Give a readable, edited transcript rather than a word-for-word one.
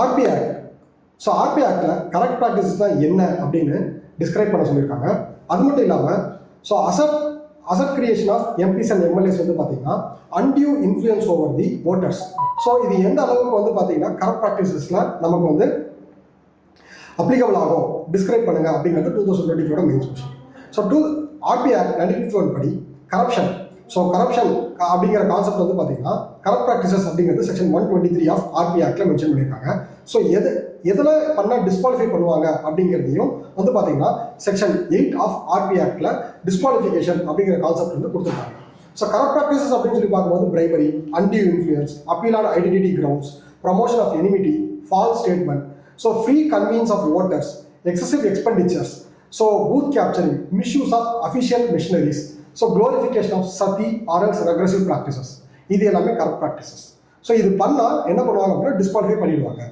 RB act. So RP ஆக்டில் corrupt practices தான் என்ன அப்படின்னு டிஸ்கிரைப் பண்ண சொல்லியிருக்காங்க. அது மட்டும் இல்லாமல் so asset creation of MPs and MLAs வந்து பார்த்தீங்கன்னா undue influence over the voters. So இது எந்த அளவுக்கு வந்து பார்த்தீங்கன்னா கரப்ட் ப்ராக்டிசஸில் நமக்கு வந்து அப்ளிகபிள் ஆகும் டிஸ்கிரைப் பண்ணுங்க அப்படிங்கிறது 2024 main section. So RP act 1951 படி கரப்ஷன். ஸோ கரப்ஷன் அப்படிங்கிற கான்செப்ட் வந்து பார்த்தீங்கன்னா கரப்ட் ப்ராக்டிசஸ் அப்படிங்கிறது செக்ஷன் 123 ஆஃப் ஆர்பி ஆக்டில் மென்ஷன் பண்ணியிருக்காங்க. ஸோ எதில் பண்ணால் டிஸ்குவாலிஃபை பண்ணுவாங்க அப்படிங்கிறதையும் வந்து பார்த்தீங்கன்னா செக்ஷன் 8 ஆஃப் ஆர்பி ஆக்டில் டிஸ்குவாலிஃபிகேஷன் அப்படிங்கிற கான்செப்ட் வந்து கொடுத்துருக்காங்க. ஸோ கரப்ட் ப்ராக்டிசஸ் அப்படின்னு சொல்லி பார்க்கும்போது bribery, undue influence, appeal on identity grounds, promotion of enmity, false statement, so free convenience of voters, excessive expenditures, so booth capturing, misuse of official machineries, so glorification of sati ஆர்எல்ஸ் regressive practices, இது எல்லாமே corrupt practices. So இது பண்ணால் என்ன பண்ணுவாங்க அப்படின்னா disqualify பண்ணிடுவாங்க.